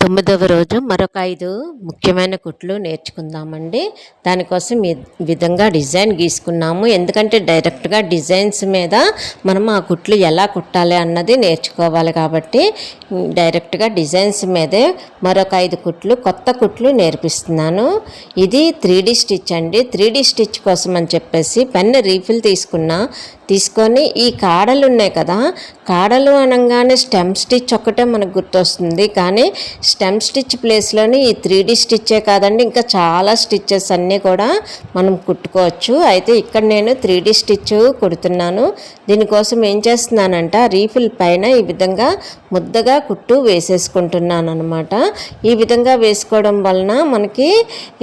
9వ రోజు మరొక 5 ముఖ్యమైన కుట్లు నేర్చుకుందామండి. దానికోసం ఈ విధంగా డిజైన్ గీసుకున్నాము. ఎందుకంటే డైరెక్ట్గా డిజైన్స్ మీద మనం ఆ కుట్లు ఎలా కుట్టాలి అన్నది నేర్చుకోవాలి కాబట్టి డైరెక్ట్గా డిజైన్స్ మీదే మరొక 5 కుట్లు కొత్త కుట్లు నేర్పిస్తున్నాను. ఇది 3D స్టిచ్ అండి. 3D స్టిచ్ కోసం అని చెప్పేసి పెన్ రీఫిల్ తీసుకొని ఈ కాడలు ఉన్నాయి కదా, కాడలు అనగానే స్టెమ్ స్టిచ్ ఒక్కటే మనకు గుర్తొస్తుంది. కానీ స్టెమ్ స్టిచ్ ప్లేస్లోని ఈ 3D స్టిచ్చే కాదండి, ఇంకా చాలా స్టిచ్చెస్ అన్నీ కూడా మనం కుట్టుకోవచ్చు. అయితే ఇక్కడ నేను 3D స్టిచ్ కుడుతున్నాను. దీనికోసం ఏం చేస్తున్నానంట, రీఫిల్ పైన ఈ విధంగా ముద్దగా కుట్టు వేసేసుకుంటున్నాను అనమాట. ఈ విధంగా వేసుకోవడం వలన మనకి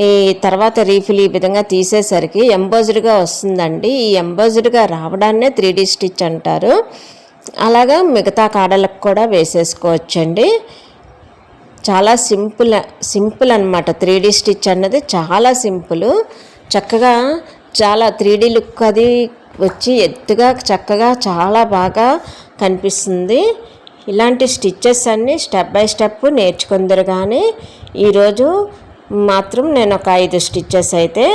ఈ తర్వాత రీఫిల్ ఈ విధంగా తీసేసరికి ఎంబోజ్డ్గా వస్తుందండి. ఈ ఎంబోజ్డ్గా రావడాన్నే 3D స్టిచ్ అంటారు. అలాగా మిగతా కాడలకు కూడా వేసేసుకోవచ్చండి. చాలా సింపుల్ అన్నమాట. 3D స్టిచ్ అన్నది చాలా సింపుల్. చక్కగా చాలా 3D లుక్ అది వచ్చి ఎత్తుగా చక్కగా చాలా బాగా కనిపిస్తుంది. ఇలాంటి స్టిచ్చెస్ అన్నీ స్టెప్ బై స్టెప్ నేర్చుకుందరు. కానీ ఈరోజు మాత్రం నేను ఒక 5 స్టిచ్చెస్ అయితే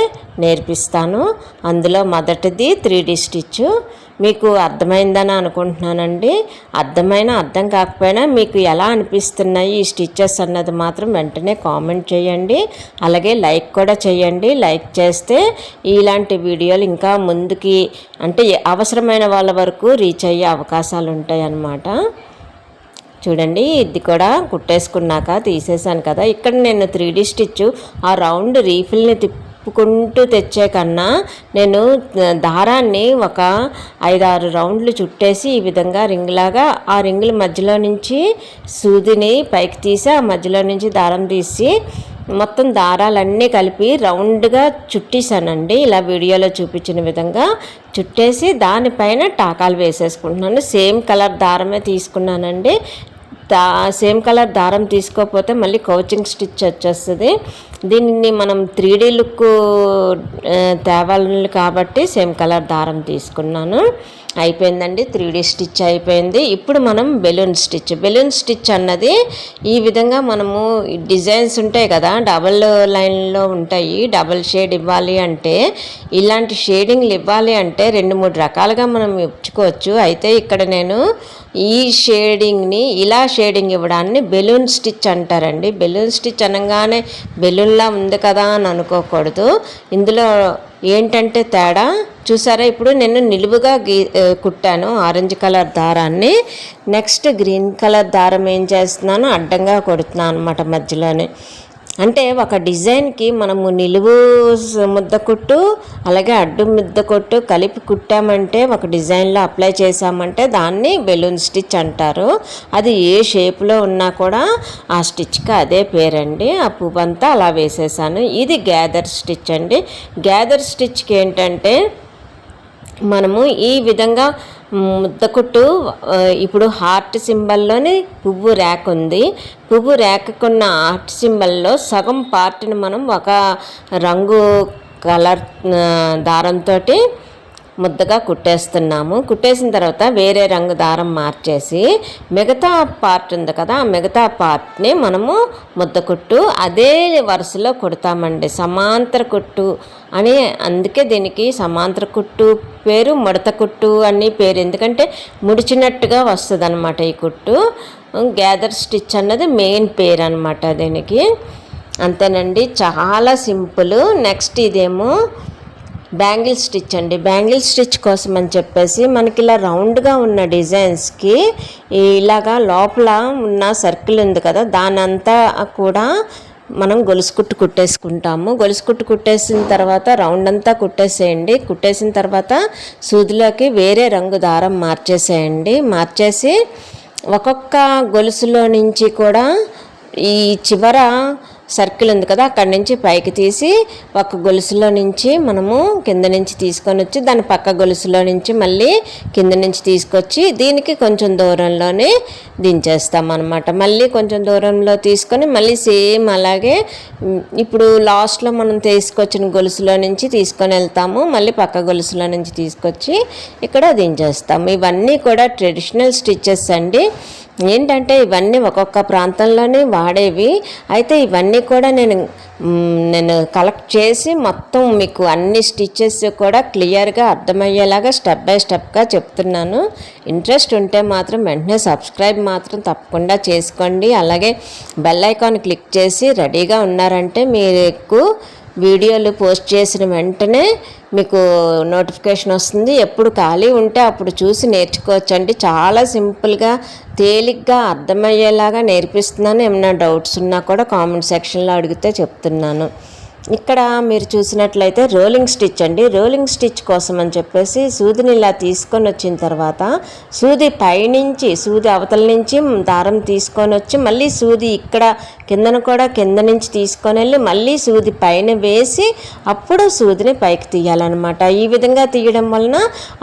నేర్పిస్తాను. అందులో మొదటిది 3D స్టిచ్. మీకు అర్థమైందని అనుకుంటున్నానండి. అర్థం కాకపోయినా మీకు ఎలా అనిపిస్తున్నాయి ఈ స్టిచ్చెస్ అన్నది మాత్రం వెంటనే కామెంట్ చేయండి. అలాగే లైక్ కూడా చేయండి. లైక్ చేస్తే ఇలాంటి వీడియోలు ఇంకా ముందుకి అంటే అవసరమైన వాళ్ళ వరకు రీచ్ అయ్యే అవకాశాలు ఉంటాయి అన్నమాట. చూడండి, ఇది కూడా కుట్టేసుకున్నాక తీసేసాను కదా. ఇక్కడ నేను 3D స్టిచ్ ఆ రౌండ్ రీఫిల్ని తిప్పుకుంటూ తెచ్చే కన్నా నేను దారాన్ని ఒక 5-6 రౌండ్లు చుట్టేసి ఈ విధంగా రింగ్ లాగా ఆ రింగుల మధ్యలో నుంచి సూదిని పైకి తీసి ఆ మధ్యలో నుంచి దారం తీసి మొత్తం దారాలన్నీ కలిపి రౌండ్గా చుట్టేసానండి. ఇలా వీడియోలో చూపించిన విధంగా చుట్టేసి దానిపైన టాకాలు వేసేసుకుంటున్నాను. సేమ్ కలర్ దారమే తీసుకున్నానండి. సేమ్ కలర్ దారం తీసుకోకపోతే మళ్ళీ కౌచింగ్ స్టిచ్ వచ్చేస్తుంది. దీన్ని మనం 3D లుక్ తేవాలి కాబట్టి సేమ్ కలర్ దారం తీసుకున్నాను. అయిపోయిందండి, 3D స్టిచ్ అయిపోయింది. ఇప్పుడు మనం బెలూన్ స్టిచ్ అన్నది ఈ విధంగా మనము డిజైన్స్ ఉంటాయి కదా, డబల్ లైన్లో ఉంటాయి. డబల్ షేడ్ ఇవ్వాలి అంటే, ఇలాంటి షేడింగ్లు ఇవ్వాలి అంటే 2-3 రకాలుగా మనం ఇచ్చుకోవచ్చు. అయితే ఇక్కడ నేను ఈ షేడింగ్ని ఇలా షేడింగ్ ఇవ్వడాన్ని బెలూన్ స్టిచ్ అంటారండి. బెలూన్ స్టిచ్ అనగానే బెలూన్లా ఉంది కదా అని అనుకోకూడదు. ఇందులో ఏంటంటే తేడా చూసారా, ఇప్పుడు నేను నిలువుగా కుట్టాను ఆరెంజ్ కలర్ దారాన్ని. నెక్స్ట్ గ్రీన్ కలర్ దారం ఏం చేస్తున్నాను, అడ్డంగా కొడుతున్నాను అనమాట మధ్యలోనే. అంటే ఒక డిజైన్కి మనము నిలువు ముద్ద కుట్టు అలాగే అడ్డు ముద్ద కుట్టు కలిపి కుట్టామంటే ఒక డిజైన్లో అప్లై చేసామంటే దాన్ని బెలూన్ స్టిచ్ అంటారు. అది ఏ షేప్లో ఉన్నా కూడా ఆ స్టిచ్కి అదే పేరండి. ఆ పువ్వంతా అలా వేసేసాను. ఇది గ్యాదర్ స్టిచ్ అండి. గ్యాదర్ స్టిచ్కి ఏంటంటే మనము ఈ విధంగా ముద్దకుట్టు ఇప్పుడు హార్ట్ సింబల్లోని పువ్వు రేఖ ఉంది. పువ్వు రేఖకున్న హార్ట్ సింబల్లో సగం పార్ట్ని మనం ఒక రంగు కలర్ దారంతో ముద్దగా కుట్టేస్తున్నాము. కుట్టేసిన తర్వాత వేరే రంగు దారం మార్చేసి మిగతా పార్ట్ ఉంది కదా, ఆ మిగతా పార్ట్ని మనము ముద్ద కుట్టు అదే వరుసలో కుడతామండి. సమాంతర కుట్టు అని, అందుకే దీనికి సమాంతర కుట్టు పేరు, ముడత కుట్టు అని పేరు. ఎందుకంటే ముడిచినట్టుగా వస్తుంది అనమాట ఈ కుట్టు. గ్యాదర్ స్టిచ్ అన్నది మెయిన్ పేరు అనమాట దీనికి. అంతేనండి, చాలా సింపుల్. నెక్స్ట్ ఇదేమో బ్యాంగిల్ స్టిచ్ అండి. బ్యాంగిల్ స్టిచ్ కోసం అని చెప్పేసి మనకి ఇలా రౌండ్గా ఉన్న డిజైన్స్కి ఇలాగా లోపల ఉన్న సర్కిల్ ఉంది కదా, దానంతా కూడా మనం గొలుసు కుట్టు కుట్టేసుకుంటాము. గొలుసు కుట్టు కుట్టేసిన తర్వాత రౌండ్ అంతా కుట్టేసేయండి. కుట్టేసిన తర్వాత సూదిలోకి వేరే రంగు దారం మార్చేసేయండి. మార్చేసి ఒక్కొక్క గొలుసులో నుంచి కూడా ఈ చివర సర్కిల్ ఉంది కదా, అక్కడి నుంచి పైకి తీసి ఒక గొలుసులో నుంచి మనము కింద నుంచి తీసుకొని వచ్చి దాని పక్క గొలుసులో నుంచి మళ్ళీ కింద నుంచి తీసుకొచ్చి దీనికి కొంచెం దూరంలోనే దించేస్తామన్నమాట. మళ్ళీ కొంచెం దూరంలో తీసుకొని మళ్ళీ సేమ్ అలాగే ఇప్పుడు లాస్ట్లో మనం తీసుకొచ్చిన గొలుసులో నుంచి తీసుకొని వెళ్తాము. మళ్ళీ పక్క గొలుసులో నుంచి తీసుకొచ్చి ఇక్కడ దించేస్తాము. ఇవన్నీ కూడా ట్రెడిషనల్ స్టిచ్చెస్ అండి. ఏంటంటే ఇవన్నీ ఒక్కొక్క ప్రాంతంలోనే వాడేవి. అయితే ఇవన్నీ కూడా నేను కలెక్ట్ చేసి మొత్తం మీకు అన్ని స్టిచెస్ కూడా క్లియర్గా అర్థమయ్యేలాగా స్టెప్ బై స్టెప్గా చెప్తున్నాను. ఇంట్రెస్ట్ ఉంటే మాత్రం వెంటనే సబ్స్క్రైబ్ మాత్రం తప్పకుండా చేసుకోండి. అలాగే బెల్ ఐకాన్ క్లిక్ చేసి రెడీగా ఉన్నారంటే మీకు వీడియోలు పోస్ట్ చేసిన వెంటనే మీకు నోటిఫికేషన్ వస్తుంది. ఎప్పుడు ఖాళీ ఉంటే అప్పుడు చూసి నేర్చుకోవచ్చండి. చాలా సింపుల్గా తేలిగ్గా అర్థమయ్యేలాగా నేర్పిస్తున్నాను. ఏమైనా డౌట్స్ ఉన్నా కూడా కామెంట్ సెక్షన్లో అడిగితే చెప్తున్నాను. ఇక్కడ మీరు చూసినట్లయితే రోలింగ్ స్టిచ్ అండి. రోలింగ్ స్టిచ్ కోసం అని చెప్పేసి సూదిని ఇలా తీసుకొని వచ్చిన తర్వాత సూది పైనుంచి సూది అవతల నుంచి దారం తీసుకొని వచ్చి మళ్ళీ సూది ఇక్కడ కింద నుంచి తీసుకొని వెళ్ళి మళ్ళీ సూది పైన వేసి అప్పుడు సూదిని పైకి తీయాలన్నమాట. ఈ విధంగా తీయడం వలన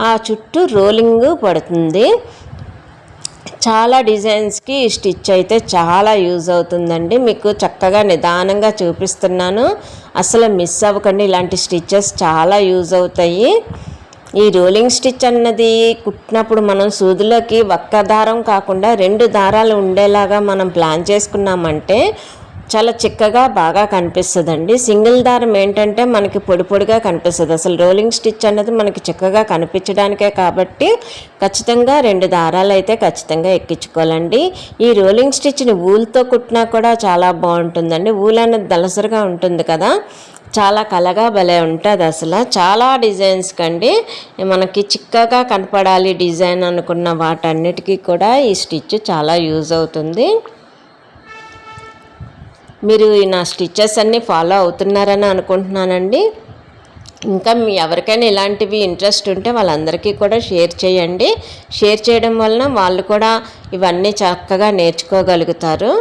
ఆ చుట్టూ రోలింగ్ పడుతుంది. చాలా డిజైన్స్కి ఈ స్టిచ్ అయితే చాలా యూజ్ అవుతుందండి. మీకు చక్కగా నిదానంగా చూపిస్తున్నాను, అసలు మిస్ అవ్వకండి. ఇలాంటి స్టిచ్చెస్ చాలా యూజ్ అవుతాయి. ఈ రోలింగ్ స్టిచ్ అన్నది కుట్టినప్పుడు మనం సూదిలోకి ఒక్క దారం కాకుండా 2 దారాలు ఉండేలాగా మనం ప్లాన్ చేసుకున్నామంటే చాలా చిక్కగా బాగా కనిపిస్తుందండి. సింగిల్ దారం ఏంటంటే మనకి పొడి పొడిగా కనిపిస్తుంది. అసలు రోలింగ్ స్టిచ్ అన్నది మనకి చిక్కగా కనిపించడానికే కాబట్టి ఖచ్చితంగా 2 దారాలు అయితే ఖచ్చితంగా ఎక్కించుకోవాలండి. ఈ రోలింగ్ స్టిచ్ని ఊల్తో కుట్టినా కూడా చాలా బాగుంటుందండి. ఊల్ అనేది దళసరిగా ఉంటుంది కదా, చాలా కలగా భలే ఉంటుంది. అసలు చాలా డిజైన్స్ కండి మనకి చిక్కగా కనపడాలి డిజైన్ అనుకున్న వాటన్నిటికీ కూడా ఈ స్టిచ్ చాలా యూజ్ అవుతుంది. మీరు నా స్టిచ్చెస్ అన్నీ ఫాలో అవుతున్నారని అనుకుంటున్నానండి. ఇంకా ఎవరికైనా ఇలాంటివి ఇంట్రెస్ట్ ఉంటే వాళ్ళందరికీ కూడా షేర్ చేయండి. షేర్ చేయడం వలన వాళ్ళు కూడా ఇవన్నీ చక్కగా నేర్చుకోగలుగుతారు.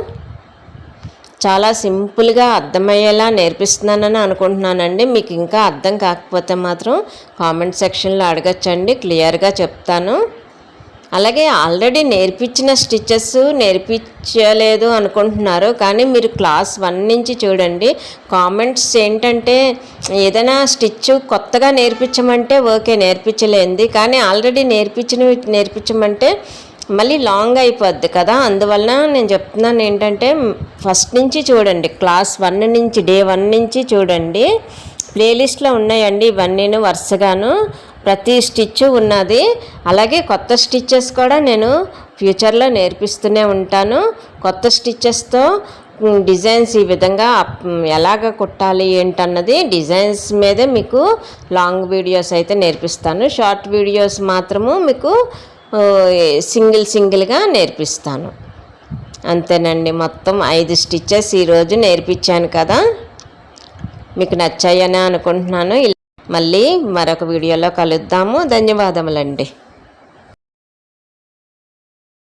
చాలా సింపుల్గా అర్థమయ్యేలా నేర్పిస్తున్నానని అనుకుంటున్నానండి. మీకు ఇంకా అర్థం కాకపోతే మాత్రం కామెంట్ సెక్షన్లో అడగచ్చండి, క్లియర్గా చెప్తాను. అలాగే ఆల్రెడీ నేర్పించిన స్టిచ్చెస్ నేర్పించలేదు అనుకుంటున్నారు, కానీ మీరు క్లాస్ 1 నుంచి చూడండి. కామెంట్స్ ఏంటంటే ఏదైనా స్టిచ్ కొత్తగా నేర్పించమంటే ఓకే నేర్పించలేంది, కానీ ఆల్రెడీ నేర్పించమంటే మళ్ళీ లాంగ్ అయిపోద్ది కదా. అందువలన నేను చెప్తున్నాను ఏంటంటే ఫస్ట్ నుంచి చూడండి, క్లాస్ 1 నుంచి డే 1 నుంచి చూడండి. ప్లేలిస్ట్లో ఉన్నాయండి ఇవన్నీ వరుసగాను, ప్రతి స్టిచ్ ఉన్నది. అలాగే కొత్త స్టిచ్చెస్ కూడా నేను ఫ్యూచర్లో నేర్పిస్తూనే ఉంటాను. కొత్త స్టిచ్చెస్తో డిజైన్స్ ఈ విధంగా ఎలాగ కుట్టాలి ఏంటన్నది డిజైన్స్ మీదే మీకు లాంగ్ వీడియోస్ అయితే నేర్పిస్తాను. షార్ట్ వీడియోస్ మాత్రము మీకు సింగిల్గా నేర్పిస్తాను. అంతేనండి. మొత్తం 5 స్టిచ్చెస్ ఈరోజు నేర్పించాను కదా, మీకు నచ్చాయని అనుకుంటున్నాను. మళ్ళీ మరొక వీడియోలో కలుద్దాము. ధన్యవాదములండి.